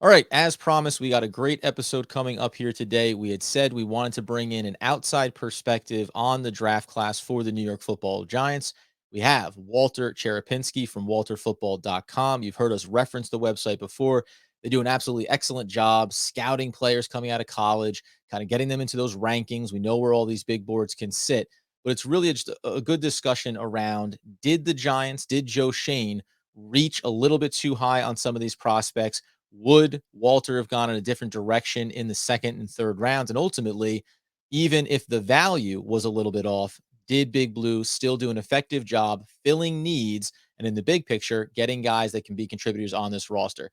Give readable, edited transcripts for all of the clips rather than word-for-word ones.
All right, as promised, we got a great episode coming up here today. We had said we wanted to bring in an outside perspective on the draft class for the New York Football Giants. We have Walter Cherepinsky from walterfootball.com. You've heard us reference the website before. They do an absolutely excellent job scouting players coming out of college, kind of getting them into those rankings. We know where all these big boards can sit, but it's really just a good discussion around, did the Giants, did Joe Schoen reach a little bit too high on some of these prospects? Would Walter have gone in a different direction in the second and third rounds? And ultimately, even if the value was a little bit off, did Big Blue still do an effective job filling needs and in the big picture, getting guys that can be contributors on this roster?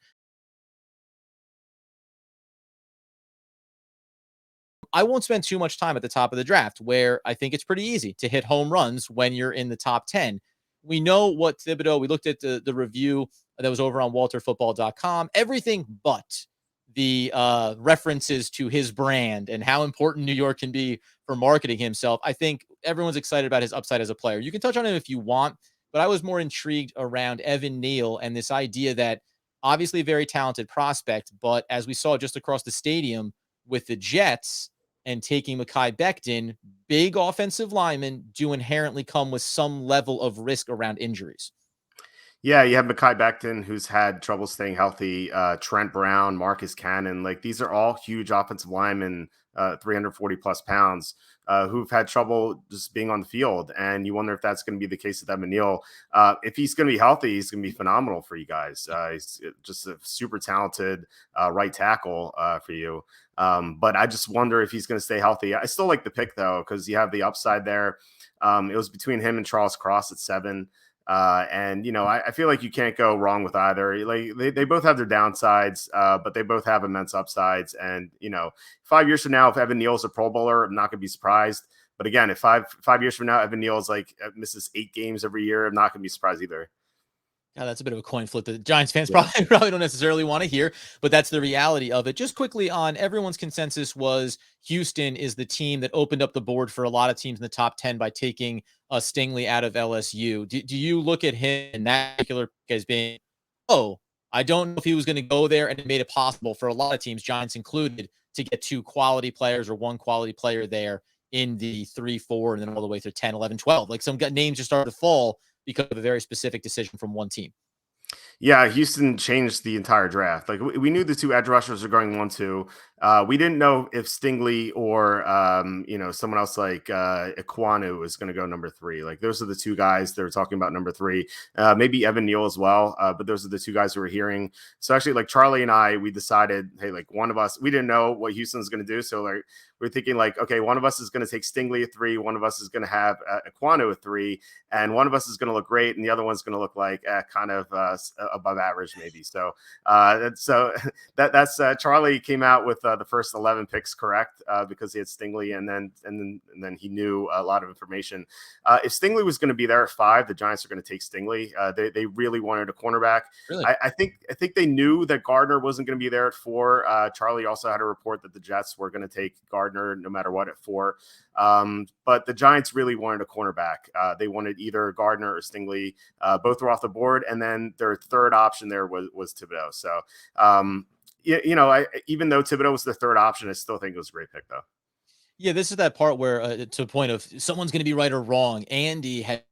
I won't spend too much time at the top of the draft, where I think it's pretty easy to hit home runs when you're in the top 10. We know what Thibodeau, we looked at the review that was over on walterfootball.com, everything but the references to his brand and how important New York can be for marketing himself. I think everyone's excited about his upside as a player. You can touch on him if you want, but I was more intrigued around Evan Neal and this idea that obviously a very talented prospect, but as we saw just across the stadium with the Jets, and taking Mekhi Becton, big offensive linemen do inherently come with some level of risk around injuries. Yeah, you have Mekhi Becton, who's had trouble staying healthy. Trent Brown, Marcus Cannon, like these are all huge offensive linemen, 340 plus pounds, who've had trouble just being on the field. And you wonder if that's going to be the case with Evan Neal. If he's going to be healthy, he's going to be phenomenal for you guys. He's just a super talented right tackle for you. But I just wonder if he's going to stay healthy. I still like the pick though, because you have the upside there. It was between him and Charles Cross at 7. And I feel like you can't go wrong with either. Like they both have their downsides, but they both have immense upsides. And 5 years from now, if Evan Neal's a Pro Bowler, I'm not going to be surprised. But again, if five years from now, Evan Neal's like misses 8 games every year, I'm not going to be surprised either. Yeah, that's a bit of a coin flip that the Giants fans Yeah. probably don't necessarily want to hear, but that's the reality of it. Just quickly on everyone's consensus was Houston is the team that opened up the board for a lot of teams in the top 10 by taking Stingley out of LSU. Do you look at him in that particular pick as being, oh, I don't know if he was going to go there, and it made it possible for a lot of teams, Giants included, to get two quality players or one quality player there in the 3, 4, and then all the way through 10, 11, 12. Like some names just started to fall because of a very specific decision from one team. Yeah, Houston changed the entire draft. Like we knew the two edge rushers are going 1-2. We didn't know if Stingley or someone else like Iquanu was going to go number 3. Like those are the two guys they were talking about number 3. Maybe Evan Neal as well. But those are the two guys we were hearing. So actually, like Charlie and I, we decided, hey, like one of us, we didn't know what Houston's going to do. So like we're thinking like, okay, one of us is going to take Stingley at 3, one of us is going to have Iquanu at 3, and one of us is going to look great, and the other one's going to look like kind of above average maybe. So that's Charlie came out with the first 11 picks correct because he had Stingley, and then he knew a lot of information. If Stingley was going to be there at 5, the Giants are going to take Stingley. They really wanted a cornerback. Really? I think they knew that Gardner wasn't going to be there at 4. Charlie also had a report that the Jets were going to take Gardner no matter what at 4. But the Giants really wanted a cornerback. They wanted either Gardner or Stingley. Both were off the board, and then their third option there was Thibodeau. So, even though Thibodeau was the third option, I still think it was a great pick, though. Yeah, this is that part where, to the point of someone's going to be right or wrong. Andy had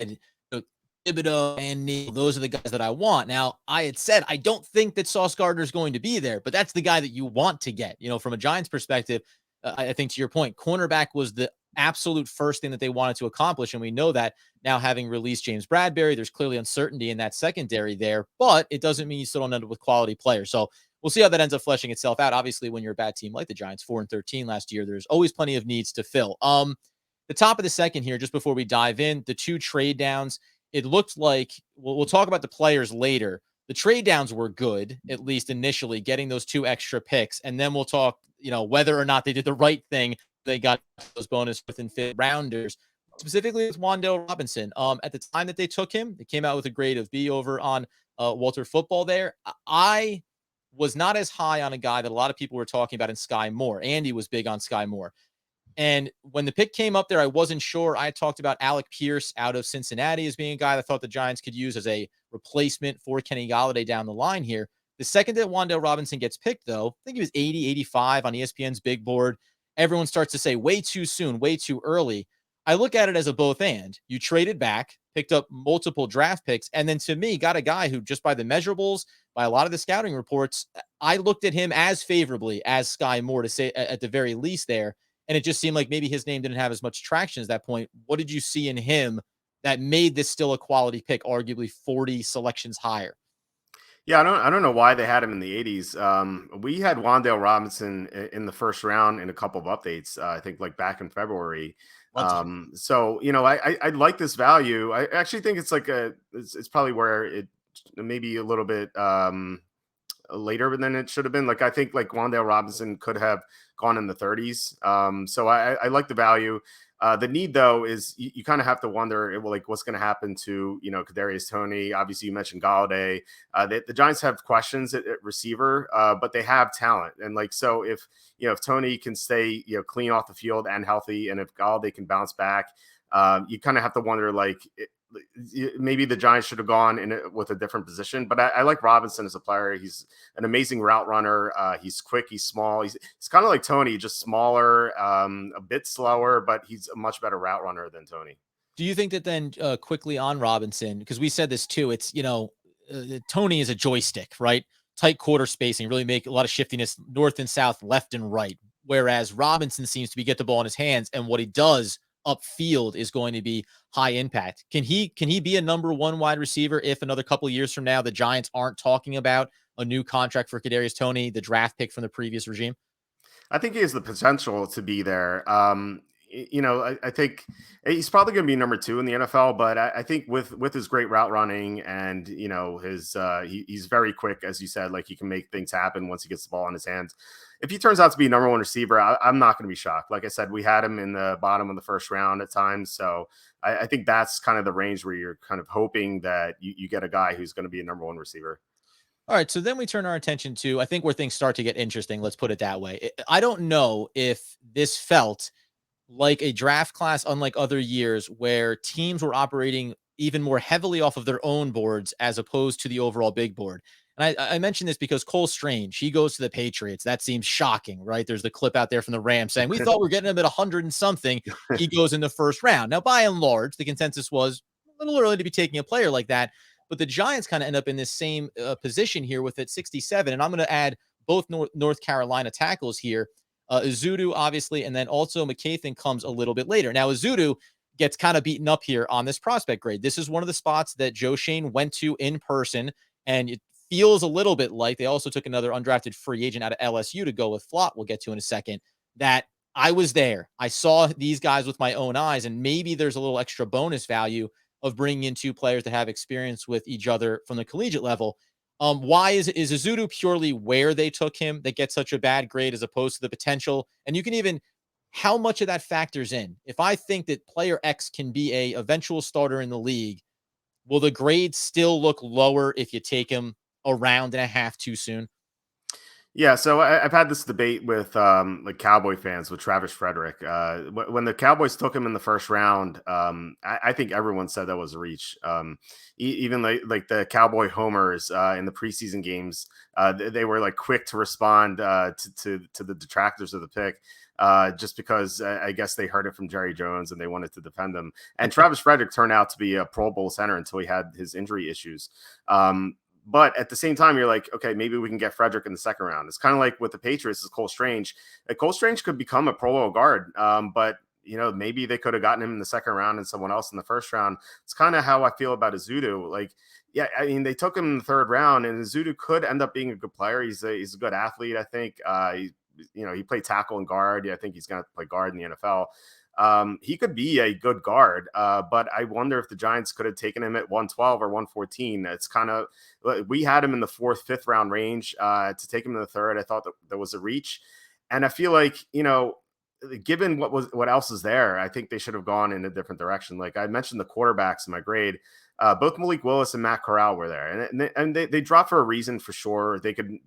Thibodeau and Neal. Those are the guys that I want. Now, I had said I don't think that Sauce Gardner is going to be there, but that's the guy that you want to get. From a Giants perspective, I think to your point, cornerback was the absolute first thing that they wanted to accomplish, and we know that now having released James Bradbury, there's clearly uncertainty in that secondary there, but it doesn't mean you still don't end up with quality players. So we'll see how that ends up fleshing itself out. Obviously, when you're a bad team like the Giants, 4-13 last year, there's always plenty of needs to fill. The top of the second here, just before we dive in, the 2 trade downs. It looked like we'll talk about the players later. The trade downs were good, at least initially, getting those 2 extra picks, and then we'll talk, whether or not they did the right thing. They got those bonus 4th and 5th rounders, specifically with Wan'Dale Robinson. At the time that they took him, they came out with a grade of B over on Walter Football there. I was not as high on a guy that a lot of people were talking about in Sky Moore. Andy was big on Sky Moore. And when the pick came up there, I wasn't sure. I talked about Alec Pierce out of Cincinnati as being a guy that I thought the Giants could use as a replacement for Kenny Golladay down the line here. The second that Wan'Dale Robinson gets picked, though, I think he was 80, 85 on ESPN's big board. Everyone starts to say way too soon, way too early. I look at it as a both and. You traded back, picked up multiple draft picks, and then to me, got a guy who, just by the measurables, by a lot of the scouting reports, I looked at him as favorably as Sky Moore, to say at the very least there. And it just seemed like maybe his name didn't have as much traction at that point. What did you see in him that made this still a quality pick, arguably 40 selections higher? Yeah, I don't know why they had him in the 80s. We had Wan'Dale Robinson in the first round in a couple of updates. I think like back in February. Months ago. So I like this value. I actually think it's like it's probably where it maybe a little bit later than it should have been. Like I think like Wan'Dale Robinson could have gone in the 30s. So I like the value. The need though is you kind of have to wonder like what's going to happen to Kadarius Toney. Obviously, you mentioned Galladay. The Giants have questions at receiver, but they have talent. And like so, if Toney can stay clean off the field and healthy, and if Galladay can bounce back, you kind of have to wonder like maybe the Giants should have gone in it with a different position. But I like Robinson as a player. He's an amazing route runner. He's quick. He's small. He's kind of like Toney, just smaller, a bit slower, but he's a much better route runner than Toney. Do you think that then quickly on Robinson, because we said this too, it's, Toney is a joystick, right? Tight quarter spacing, really make a lot of shiftiness north and south, left and right. Whereas Robinson seems to get the ball in his hands, and what he does upfield is going to be high impact. Can he be a number one wide receiver if another couple of years from now the Giants aren't talking about a new contract for Kadarius Toney, the draft pick from the previous regime? I think he has the potential to be there. I think he's probably going to be number 2 in the NFL, but I think with his great route running and his he's very quick, as you said, like he can make things happen once he gets the ball in his hands. If he turns out to be number 1 receiver, I'm not going to be shocked. Like I said, we had him in the bottom of the first round at times, so I think that's kind of the range where you're kind of hoping that you get a guy who's going to be a number 1 receiver. All right, so then we turn our attention to, I think, where things start to get interesting. Let's put it that way. I don't know if this felt like a draft class unlike other years where teams were operating even more heavily off of their own boards as opposed to the overall big board. And I mention this because Cole Strange, he goes to the Patriots. That seems shocking, right? There's the clip out there from the Rams saying, we thought we are getting him at 100 and something. He goes in the first round. Now, by and large, the consensus was a little early to be taking a player like that. But the Giants kind of end up in this same position here with it 67. And I'm going to add both North Carolina tackles here. Ezeudu, obviously, and then also McCathan comes a little bit later. Now, Ezeudu gets kind of beaten up here on this prospect grade. This is one of the spots that Joe Schoen went to in person, and it feels a little bit like they also took another undrafted free agent out of LSU to go with Flott, we'll get to in a second, that I was there. I saw these guys with my own eyes, and maybe there's a little extra bonus value of bringing in 2 players that have experience with each other from the collegiate level. Why is Ezeudu purely where they took him that gets such a bad grade as opposed to the potential? And you can even, how much of that factors in? If I think that player X can be a eventual starter in the league, will the grade still look lower if you take him a round and a half too soon? Yeah, so I've had this debate with like Cowboy fans with Travis Frederick. When the Cowboys took him in the first round, I think everyone said that was a reach. Even like the Cowboy homers in the preseason games, they were like quick to respond to the detractors of the pick. Just because I guess they heard it from Jerry Jones and they wanted to defend him. And Travis Frederick turned out to be a Pro Bowl center until he had his injury issues. But at the same time, you're like, okay, maybe we can get Frederick in the second round. It's kind of like with the Patriots is Cole Strange. Cole Strange could become a Pro Bowl guard, but maybe they could have gotten him in the second round and someone else in the first round. It's kind of how I feel about Ezeudu. Like, yeah, I mean, they took him in the third round, and Ezeudu could end up being a good player. He's a good athlete, I think. He played tackle and guard. Yeah, I think he's going to play guard in the NFL. He could be a good guard, but I wonder if the Giants could have taken him at 112 or 114. It's kind of, we had him in the 4th, 5th round range. To take him in the 3rd, I thought that there was a reach. And I feel like, given what else is there, I think they should have gone in a different direction. Like I mentioned the quarterbacks in my grade, both Malik Willis and Matt Corral were there, and they dropped for a reason for sure. They could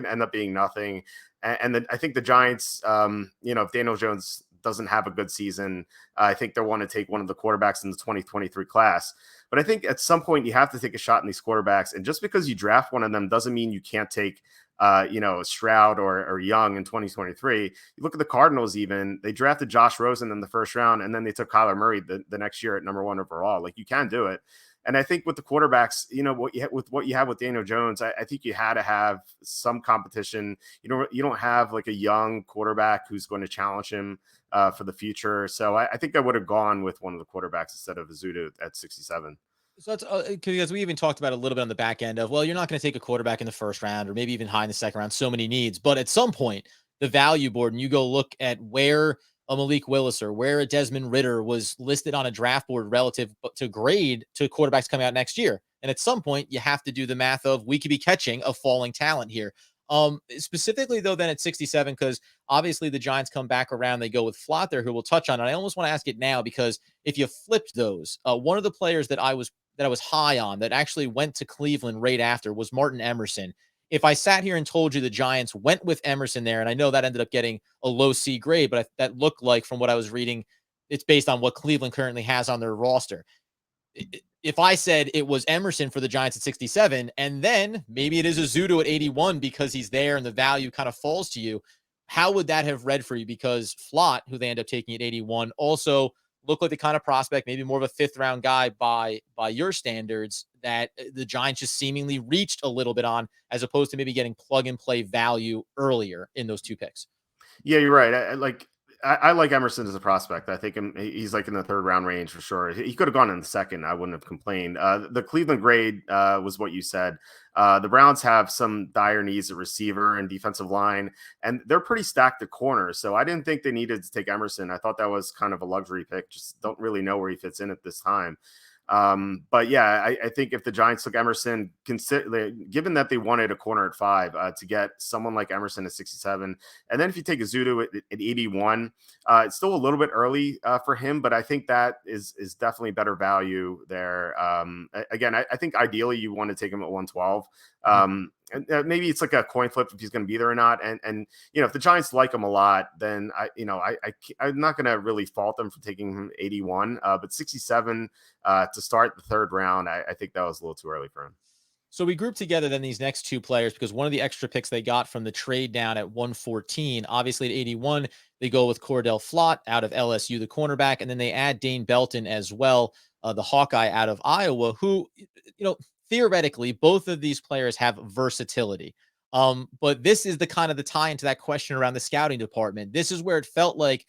end up being nothing. And then I think the Giants, if Daniel Jones doesn't have a good season, I think they'll want to take one of the quarterbacks in the 2023 class. But I think at some point you have to take a shot in these quarterbacks. And just because you draft one of them doesn't mean you can't take, Stroud or Young in 2023. You look at the Cardinals, even they drafted Josh Rosen in the first round, and then they took Kyler Murray the next year at number 1 overall. Like, you can do it. And I think with the quarterbacks, what you have with Daniel Jones, I think you had to have some competition. You don't have like a young quarterback who's going to challenge him for the future. So I think I would have gone with one of the quarterbacks instead of Azudu at 67. So that's because we even talked about a little bit on the back end of, well, you're not going to take a quarterback in the first round or maybe even high in the second round. So many needs, but at some point, the value board, and you go look at where a Malik Willis or where a Desmond Ridder was listed on a draft board relative to grade to quarterbacks coming out next year. And at some point, you have to do the math of, we could be catching a falling talent here. Specifically though, then at 67, because obviously the Giants come back around, they go with Flott there, who we'll touch on. And I almost want to ask it now, because if you flipped those, one of the players that I was high on that actually went to Cleveland right after was Martin Emerson. If I sat here and told you the Giants went with Emerson there, and I know that ended up getting a low C grade, but that looked like, from what I was reading, it's based on what Cleveland currently has on their roster. If I said it was Emerson for the Giants at 67, and then maybe it is Azudu at 81 because he's there and the value kind of falls to you, how would that have read for you? Because Flott, who they end up taking at 81, also look like the kind of prospect, maybe more of a 5th round guy by your standards, that the Giants just seemingly reached a little bit on, as opposed to maybe getting plug and play value earlier in those 2 picks. Yeah, you're right. I like Emerson as a prospect. I think he's like in the 3rd round range for sure. He could have gone in the 2nd. I wouldn't have complained. The Cleveland grade was what you said. The Browns have some dire needs at receiver and defensive line, and they're pretty stacked at corner. So I didn't think they needed to take Emerson. I thought that was kind of a luxury pick. Just don't really know where he fits in at this time. But yeah, I think if the Giants took Emerson, given that they wanted a corner at 5, to get someone like Emerson at 67, and then if you take Azudu at 81, it's still a little bit early for him, but I think that is definitely better value there. Again, I think ideally you want to take him at 112. And maybe it's like a coin flip if he's going to be there or not. And if the Giants like him a lot, then I'm not going to really fault them for taking him 81. But 67 to start the 3rd round, I think that was a little too early for him. So we grouped together then these next 2 players, because one of the extra picks they got from the trade down at 114, obviously at 81, they go with Cordell Flott out of LSU, the cornerback, and then they add Dane Belton as well, the Hawkeye out of Iowa, who, theoretically, both of these players have versatility. But this is the kind of the tie into that question around the scouting department. This is where it felt like,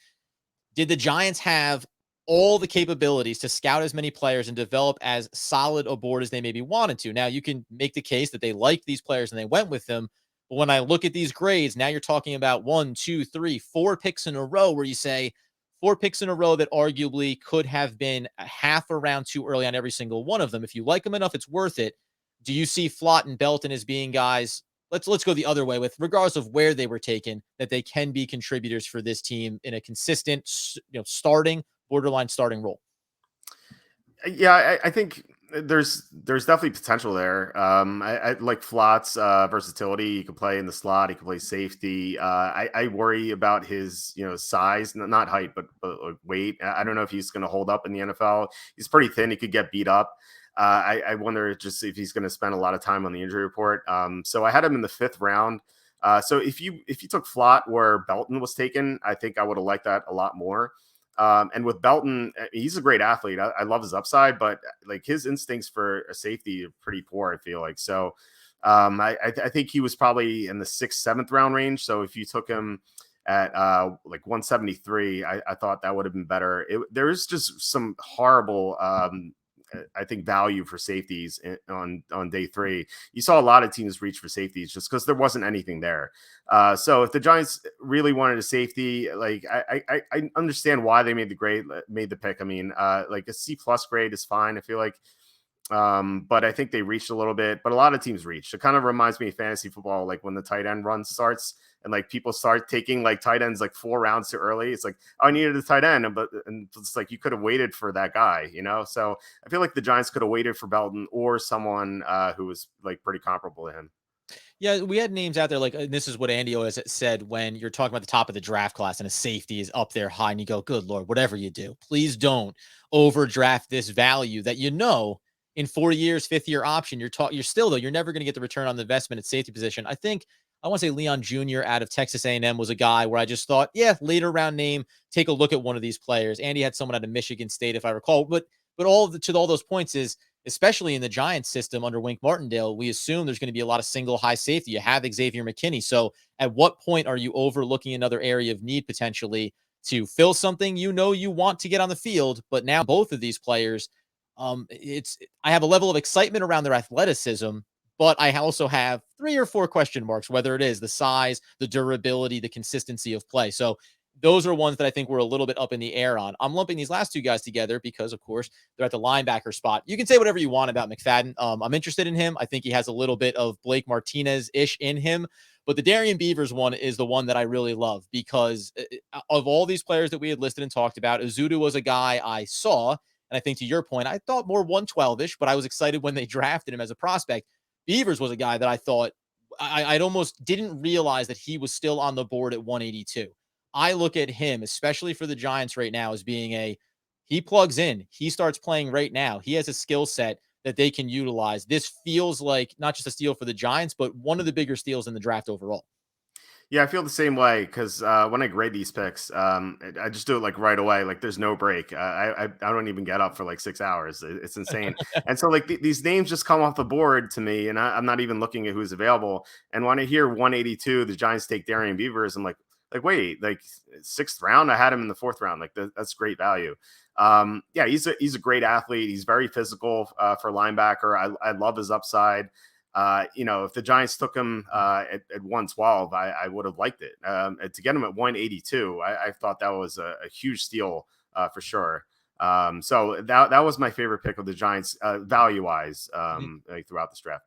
did the Giants have all the capabilities to scout as many players and develop as solid a board as they maybe wanted to? Now, you can make the case that they liked these players and they went with them. But when I look at these grades, now you're talking about 1, 2, 3, 4 picks in a row, where you say 4 picks in a row that arguably could have been a half a round too early on every single one of them. If you like them enough, it's worth it. Do you see Flott and Belton as being guys, let's go the other way with, regardless of where they were taken, that they can be contributors for this team in a consistent, borderline starting role? Yeah, I think there's definitely potential there. I like Flott's versatility. He can play in the slot. He can play safety. I worry about his size, not height, but weight. I don't know if he's going to hold up in the NFL. He's pretty thin. He could get beat up. I wonder just if he's going to spend a lot of time on the injury report. So I had him in the 5th round. So if you took Flott where Belton was taken, I think I would have liked that a lot more. And with Belton, he's a great athlete. I love his upside, but like his instincts for a safety are pretty poor, I feel like. So I think he was probably in the 6th, 7th round range. So if you took him at like 173, I thought that would have been better. There is just some horrible I think value for safeties on day 3. You saw a lot of teams reach for safeties just because there wasn't anything there. So if the Giants really wanted a safety, like I understand why they made the pick. I mean, like a C+ grade is fine, I feel like. But I think they reached a little bit, but a lot of teams reached. It kind of reminds me of fantasy football, like when the tight end run starts and like people start taking like tight ends like 4 rounds too early. It's like, oh, I needed a tight end, and it's like you could have waited for that guy, So I feel like the Giants could have waited for Belton or someone who was like pretty comparable to him. Yeah, we had names out there like, and this is what Andy always said when you're talking about the top of the draft class and a safety is up there high, and you go, "Good Lord, whatever you do, please don't overdraft this value that in 4 years, fifth year option, you're still though you're never going to get the return on the investment at safety position." I think I want to say Leon Jr. out of Texas A&M was a guy where I just thought, yeah, later round name, take a look at one of these players. Andy had someone out of Michigan State, if I recall, but to all those points is, especially in the Giants system under Wink Martindale, we assume there's going to be a lot of single high safety. You have Xavier McKinney. So at what point are you overlooking another area of need potentially to fill something you want to get on the field? But now both of these players, I have a level of excitement around their athleticism, but I also have 3 or 4 question marks, whether it is the size, the durability, the consistency of play. So those are ones that I think we're a little bit up in the air on. I'm lumping these last two guys together because, of course, they're at the linebacker spot. You can say whatever you want about McFadden. I'm interested in him. I think he has a little bit of Blake Martinez-ish in him. But the Darrian Beavers one is the one that I really love because of all these players that we had listed and talked about, Azudu was a guy I saw. And I think to your point, I thought more 112-ish, but I was excited when they drafted him as a prospect. Beavers was a guy that I thought I'd almost didn't realize that he was still on the board at 182. I look at him, especially for the Giants right now, as being he plugs in, he starts playing right now. He has a skill set that they can utilize. This feels like not just a steal for the Giants, but one of the bigger steals in the draft overall. Yeah, I feel the same way because when I grade these picks, I just do it like right away. Like there's no break. I don't even get up for like 6 hours. It's insane. And so like these names just come off the board to me, and I'm not even looking at who's available. And when I hear 182, the Giants take Darrian Beavers, I'm like wait, like sixth round, I had him in the fourth round. Like that's great value. Yeah, he's a great athlete. He's very physical for linebacker. I love his upside. If the Giants took him at 112, I would have liked it. To get him at 182, I thought that was a huge steal for sure. So that was my favorite pick of the Giants value wise like throughout this draft.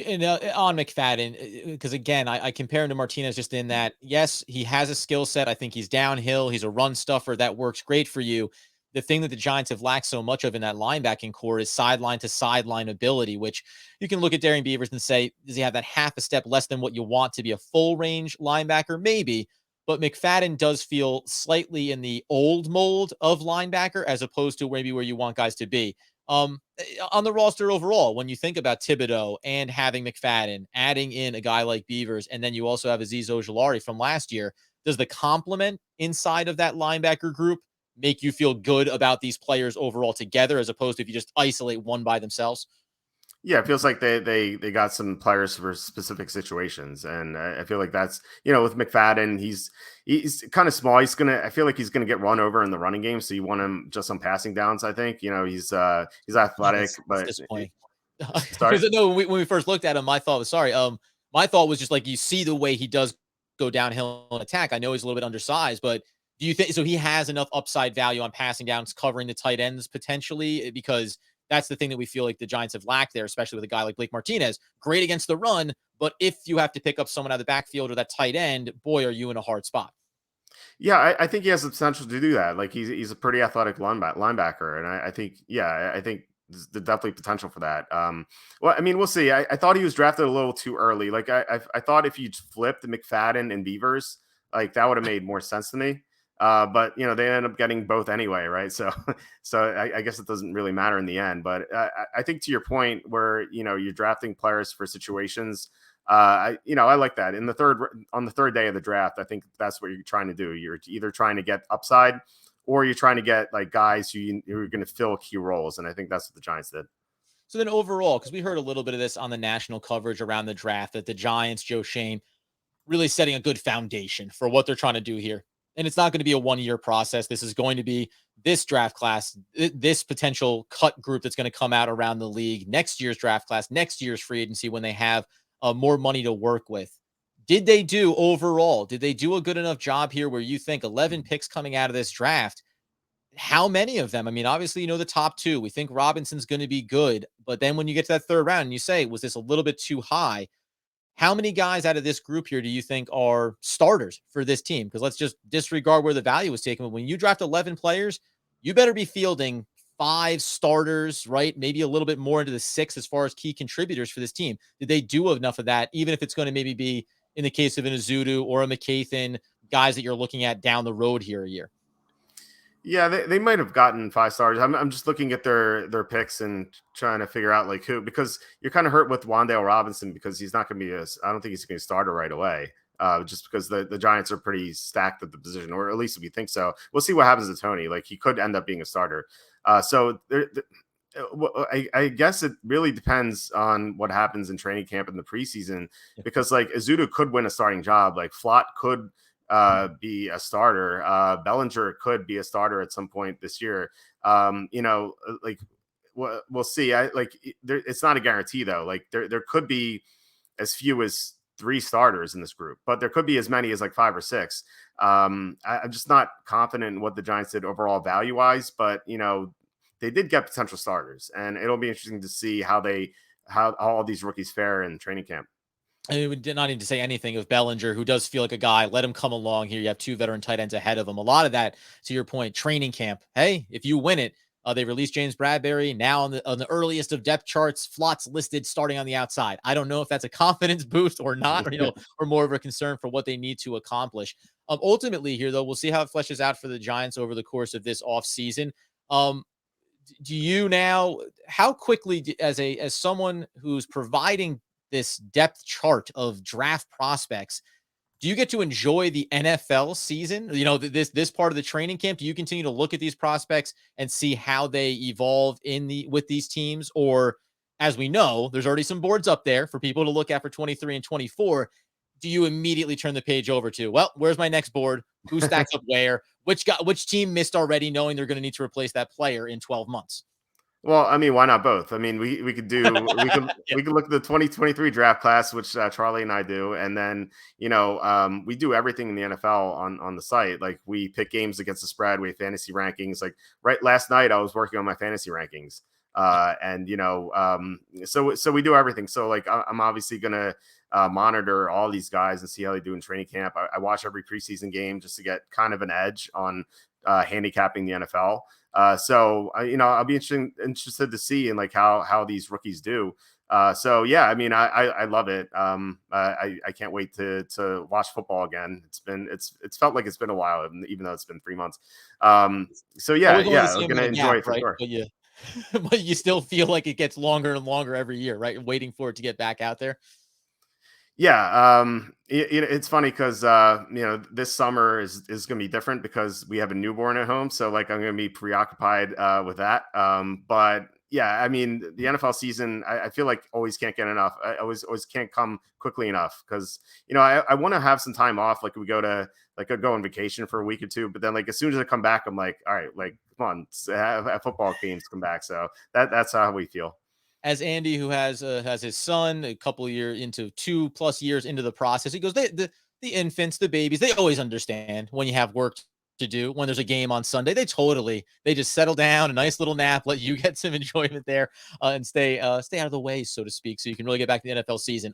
And on McFadden, because again, I compare him to Martinez just in that, yes, he has a skill set. I think he's downhill. He's a run stuffer. That works great for you. The thing that the Giants have lacked so much of in that linebacking core is sideline to sideline ability, which you can look at Darrian Beavers and say, does he have that half a step less than what you want to be a full range linebacker? Maybe. But McFadden does feel slightly in the old mold of linebacker as opposed to maybe where you want guys to be. On the roster overall, when you think about Thibodeau and having McFadden, adding in a guy like Beavers, and then you also have Azeez Ojulari from last year, does the complement inside of that linebacker group make you feel good about these players overall together as opposed to if you just isolate one by themselves? Yeah, it feels like they got some players for specific situations, and I feel like that's with McFadden, he's kind of small. I feel like he's gonna get run over in the running game, so you want him just on passing downs. I think he's athletic, That's but disappointing. sorry. Because no, when we first looked at him, my thought was sorry. My thought was just like you see the way he does go downhill and attack. I know he's a little bit undersized, but do you think so? He has enough upside value on passing downs, covering the tight ends potentially, because that's the thing that we feel like the Giants have lacked there, especially with a guy like Blake Martinez. Great against the run, but if you have to pick up someone out of the backfield or that tight end, boy, are you in a hard spot. Yeah, I think he has the potential to do that. Like he's a pretty athletic linebacker, and I think I think there's definitely potential for that. Well, I mean, we'll see. I thought he was drafted a little too early. Like I thought if you flipped McFadden and Beavers, like that would have made more sense to me. But they ended up getting both anyway, right? So I guess it doesn't really matter in the end. But I think to your point, where you're drafting players for situations. I like that. On the third day of the draft, I think that's what you're trying to do. You're either trying to get upside, or you're trying to get like guys who are going to fill key roles, and I think that's what the Giants did. So then overall, because we heard a little bit of this on the national coverage around the draft, that the Giants, Joe Schoen, really setting a good foundation for what they're trying to do here. And it's not going to be a 1-year process. This is going to be this draft class, this potential cut group that's going to come out around the league, next year's draft class, next year's free agency when they have more money to work with. Did they do a good enough job here where you think 11 picks coming out of this draft? How many of them? I mean, obviously, the top two. We think Robinson's going to be good. But then when you get to that third round and you say, was this a little bit too high? How many guys out of this group here do you think are starters for this team? Because let's just disregard where the value was taken. But when you draft 11 players, you better be fielding 5 starters, right? Maybe a little bit more into the 6 as far as key contributors for this team. Did they do enough of that, even if it's going to maybe be in the case of an Azudu or a McCathan, guys that you're looking at down the road here a year? Yeah, they might have gotten 5 stars. I'm just looking at their picks and trying to figure out like who, because you're kind of hurt with Wan'Dale Robinson because he's not going to be I don't think he's going to start right away. Just because the Giants are pretty stacked at the position, or at least we think so. We'll see what happens to Tony. Like he could end up being a starter. I guess it really depends on what happens in training camp in the preseason, because like Azudu could win a starting job. Like Flott could be a starter. Bellinger could be a starter at some point this year. Like we'll see. It's not a guarantee though. Like there could be as few as 3 starters in this group, but there could be as many as like 5 or 6. I'm just not confident in what the Giants did overall value wise, but they did get potential starters, and it'll be interesting to see how all these rookies fare in training camp. I mean, we did not need to say anything of Bellinger, who does feel like a guy. Let him come along here. You have 2 veteran tight ends ahead of him. A lot of that, to your point, training camp. Hey, if you win it, they released James Bradbury. Now on the earliest of depth charts, Flott's listed starting on the outside. I don't know if that's a confidence boost or not, or more of a concern for what they need to accomplish. Ultimately here, though, we'll see how it fleshes out for the Giants over the course of this offseason. Do you now, how quickly, as someone who's providing this depth chart of draft prospects, do you get to enjoy the NFL season? This part of the training camp. Do you continue to look at these prospects and see how they evolve with these teams? Or, as we know, there's already some boards up there for people to look at for 23 and 24. Do you immediately turn the page over to, well, where's my next board? Who stacks up where? Which team missed already, knowing they're going to need to replace that player in 12 months? Well, I mean, why not both? I mean, we could look at the 2023 draft class, which Charlie and I do, and then we do everything in the NFL on the site. Like we pick games against the spread, we have fantasy rankings. Like right last night, I was working on my fantasy rankings, so we do everything. So like I'm obviously gonna monitor all these guys and see how they do in training camp. I watch every preseason game just to get kind of an edge on handicapping the NFL. I'll be interested to see in like how these rookies do. Yeah, I mean, I love it. I can't wait to watch football again. It's felt like it's been a while, even though it's been 3 months. We're Gonna enjoy it for right? sure. But you still feel like it gets longer and longer every year, right? Waiting for it to get back out there. Yeah, it's funny because this summer is going to be different because we have a newborn at home, so like I'm going to be preoccupied with that. But yeah, I mean the NFL season, I feel like always can't get enough. I always can't come quickly enough because I want to have some time off. Like we go on vacation for a week or 2, but then like as soon as I come back, I'm like, all right, like come on, have football games come back. So that's how we feel. As Andy, who has his son a couple of years into 2+ years into the process, he goes, the infants, the babies, they always understand when you have work to do. When there's a game on Sunday, they just settle down, a nice little nap, let you get some enjoyment there, and stay out of the way, so to speak, so you can really get back to the NFL season.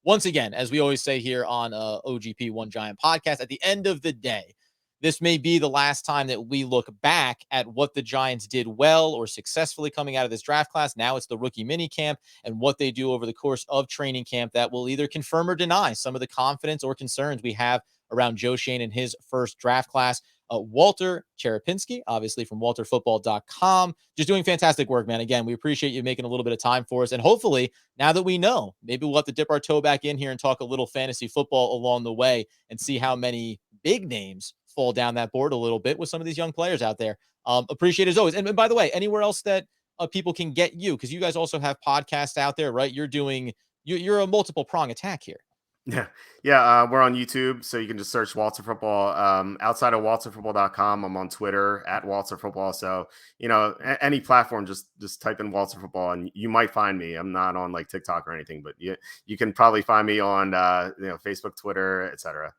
Once again, as we always say here on OGP One Giant Podcast, at the end of the day, this may be the last time that we look back at what the Giants did well or successfully coming out of this draft class. Now it's the rookie mini camp and what they do over the course of training camp that will either confirm or deny some of the confidence or concerns we have around Joe Schoen in his first draft class. Walter Cherepinsky, obviously from walterfootball.com, just doing fantastic work, man. Again, we appreciate you making a little bit of time for us. And hopefully, now that we know, maybe we'll have to dip our toe back in here and talk a little fantasy football along the way and see how many big names fall down that board a little bit with some of these young players out there. Appreciate it as always. And by the way, anywhere else that people can get you, because you guys also have podcasts out there, right? You're a multiple prong attack here. Yeah. We're on YouTube, so you can just search Walter Football. Outside of walterfootball.com, I'm on Twitter at Walter Football. So, any platform, just type in Walter Football and you might find me. I'm not on like TikTok or anything, but you can probably find me on, Facebook, Twitter, etc.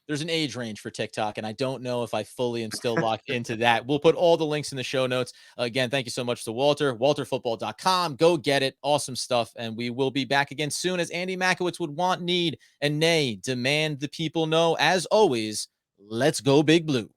There's an age range for TikTok, and I don't know if I fully am still locked into that. We'll put all the links in the show notes. Again, thank you so much to Walter, walterfootball.com. Go get it. Awesome stuff. And we will be back again soon, as Andy Makowitz would want, need, and nay, demand the people know. As always, let's go Big Blue.